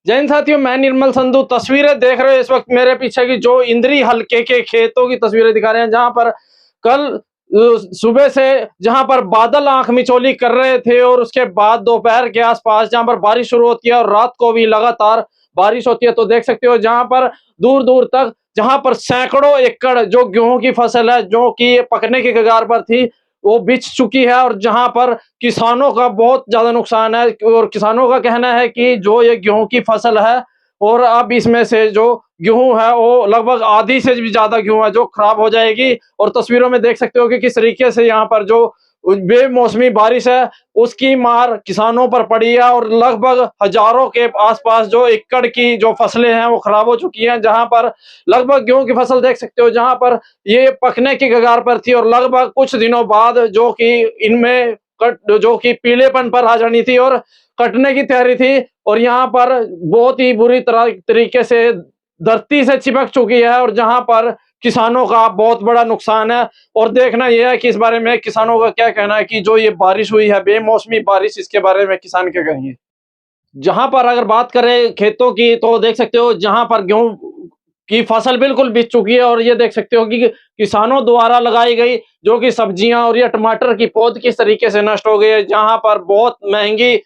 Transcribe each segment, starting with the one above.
जय हिंद साथियों, मैं निर्मल संधू। तस्वीरें देख रहे हो इस वक्त मेरे पीछे की, जो इंद्री हलके के खेतों की तस्वीरें दिखा रहे हैं, जहां पर कल सुबह से जहां पर बादल आंख मिचौली कर रहे थे और उसके बाद दोपहर के आसपास जहां पर बारिश शुरू होती है और रात को भी लगातार बारिश होती है, तो देख सकते हो जहां पर दूर दूर तक, जहां पर सैकड़ों एकड़ जो गेहूं की फसल है जो कि पकने की कगार पर थी, वो बिछ चुकी है। और जहां पर किसानों का बहुत ज्यादा नुकसान है और किसानों का कहना है कि जो ये गेहूं की फसल है, और अब इसमें से जो गेहूं है वो लगभग आधी से भी ज्यादा गेहूं है जो खराब हो जाएगी। और तस्वीरों में देख सकते हो कि किस तरीके से यहाँ पर जो बेमौसमी बारिश है उसकी मार किसानों पर पड़ी है, और लगभग हजारों के आसपास जो एकड़ की जो फसलें हैं वो खराब हो चुकी हैं। जहां पर लगभग गेहूं की फसल देख सकते हो जहां पर ये पकने की कगार पर थी, और लगभग कुछ दिनों बाद जो कि इनमें कट जो कि पीलेपन पर आ जानी थी और कटने की तैयारी थी, और यहाँ पर बहुत ही बुरी तरह तरीके से धरती से चिपक चुकी है, और जहां पर किसानों का बहुत बड़ा नुकसान है। और देखना यह है कि इस बारे में किसानों का क्या कहना है कि जो ये बारिश हुई है, बेमौसमी बारिश, इसके बारे में किसान क्या कहेंगे। जहां पर अगर बात करें खेतों की, तो देख सकते हो जहां पर गेहूं की फसल बिल्कुल बिक चुकी है, और ये देख सकते हो कि किसानों द्वारा लगाई गई जो कि सब्जियां और ये टमाटर की पौध किस तरीके से नष्ट हो गई है। जहां पर बहुत महंगी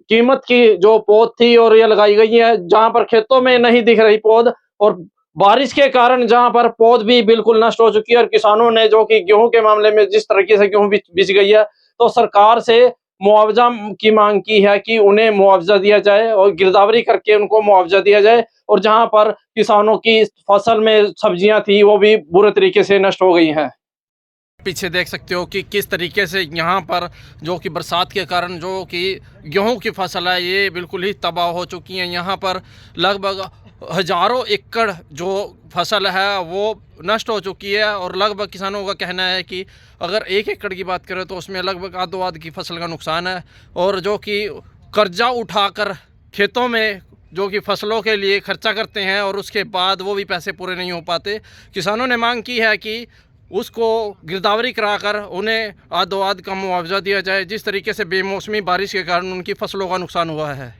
कीमत की जो पौध थी और ये लगाई गई है, जहां पर खेतों में नहीं दिख रही पौध, और बारिश के कारण जहां पर पौध भी बिल्कुल नष्ट हो चुकी है। और किसानों ने जो कि गेहूं के मामले में जिस तरीके से गेहूं बिच गई है, तो सरकार से मुआवजा की मांग की है कि उन्हें मुआवजा दिया जाए और गिरदावरी करके उनको मुआवजा दिया जाए। और जहां पर किसानों की फसल में सब्जियां थी वो भी बुरे तरीके से नष्ट हो गई हैं। पीछे देख सकते हो कि किस तरीके से यहाँ पर जो कि बरसात के कारण जो कि गेहूं की फसल है ये बिल्कुल ही तबाह हो चुकी है। यहाँ पर लगभग हजारों एकड़ जो फसल है वो नष्ट हो चुकी है, और लगभग किसानों का कहना है कि अगर 1 एकड़ की बात करें तो उसमें लगभग आधो आध की फसल का नुकसान है, और जो कि कर्जा उठाकर खेतों में जो कि फसलों के लिए खर्चा करते हैं और उसके बाद वो भी पैसे पूरे नहीं हो पाते। किसानों ने मांग की है कि उसको गिरदावरी कराकर उन्हें आधो आध का मुआवजा दिया जाए, जिस तरीके से बेमौसमी बारिश के कारण उनकी फसलों का नुकसान हुआ है।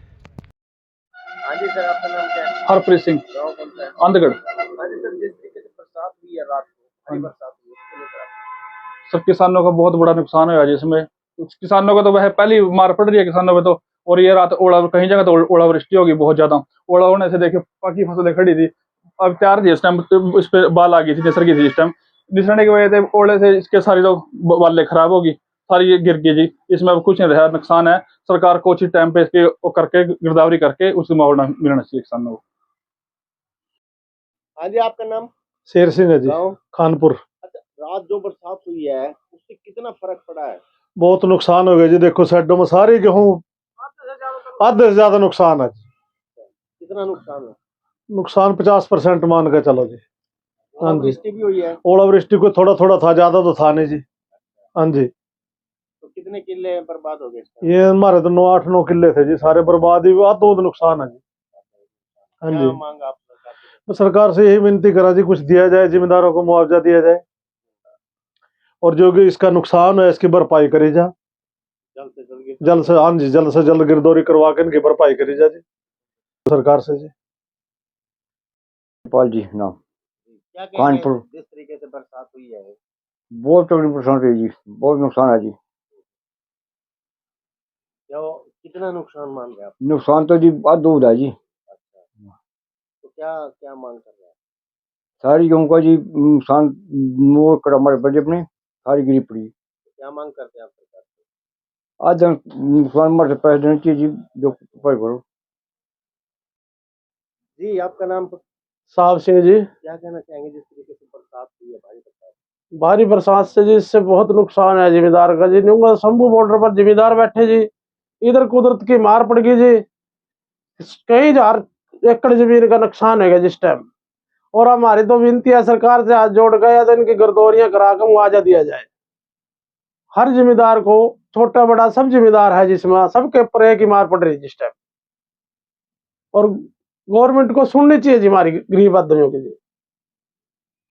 हाँ जी सर, आपका नाम क्या है? हरप्रीत सिंह, गाँव कौन सा है? अंधगढ़। हाँ जी सर, जिस तरीके से बरसात हुई है रात को, भारी बरसात हुई है, उसको लेकर आप सब किसानों का बहुत बड़ा नुकसान हुआ जिसमें किसानों का तो वह पहली मार पड़ रही है किसानों पे तो। और ये रात ओला, कहीं जगह तो ओलावृष्टि होगी बहुत ज्यादा। ओला होने से देखिए बाकी फसलें खड़ी थी, अब तैयार थी, इस टाइम इस पे बाल आ गई थी, निसर गई थी। इस टाइम निसरने की वजह से ओले से इसके सारी तो बालें खराब होगी, सारी ये गिर गई जी। इसमें अब कुछ नहीं रहा, नुकसान है। सरकार को उचित टाइम पे इसके वो करके गिरदावरी करके उसको मुआवजा मिलना चाहिए किसानों को। हाँ जी, आपका नाम? शेर सिंह है जी, गाँव? खानपुर। अच्छा, रात जो बरसात हुई है उससे कितना फर्क पड़ा है? बहुत नुकसान हो गया जी। देखो साइडों में सारी गेहूं, आधे से ज्यादा नुकसान है जी। कितना नुकसान है? नुकसान 50% मान के चलो जी। हाँ जी, ओलावृष्टि भी हुई है? ओलावृष्टि को थोड़ा थोड़ा था, ज्यादा तो था नहीं जी। हाँ जी, तो कितने किले बर्बाद हो गए इस टाइम? ये हमारे तो 8-9 किले थे जी, सारे बर्बाद ही हुआ। तो नुकसान है जी। हाँ क्या जी, मांग आप सरकार से? तो सरकार से यही विनती करा जी, कुछ दिया जाए, जिम्मेदारों को मुआवजा दिया जाए, और जो भी इसका नुकसान है इसकी भरपाई करी जा जल्द से जल्द जल्द से। हाँ जी, जल्द से जल्द गिरदौरी करवा के इनकी भरपाई करी जा जी सरकार से जी। पाल जी नाम, क्या कहेंगे कानपुर। जिस तरीके से बरसात हुई है? बहुत तकलीफ परेशान रही जी, बहुत नुकसान है जी। जो कितना नुकसान मान रहे हैं आप? नुकसान तो जी बहुत दूर है जी। अच्छा, तो क्या क्या मांग कर रहे हैं? सारी गेहूँ का जी नुकसान वो कर हमारे बजे अपने सारी गिरी पड़ी। तो क्या मांग करते हैं आप सरकार से? आधा नुकसान हमारे से पैसे देना चाहिए जी, जो उपाय करो। जी, आपका नाम? साहब सिंह जी। क्या कहना चाहेंगे जिस तरीके से बरसात हुई है, भारी बरसात? भारी बरसात से जी इससे बहुत नुकसान है जिम्मेदार का जी। न्यूंगा शंभू बॉर्डर पर जिम्मेदार बैठे जी, इधर कुदरत की मार पड़ गई जी। कई हजार एकड़ जमीन का नुकसान है जिस टाइम। और हमारी तो विनती है सरकार से, हाथ जोड़ गया तो इनकी गिरदौरियां करा कर मुआवजा दिया जाए। हर जिम्मेदार को, छोटा बड़ा सब जिम्मेदार है जिसमें, सबके ऊपर एक ही मार पड़ रही है जिस टाइम। और गवर्नमेंट को सुननी चाहिए जी हमारी गरीब आदमियों की जी।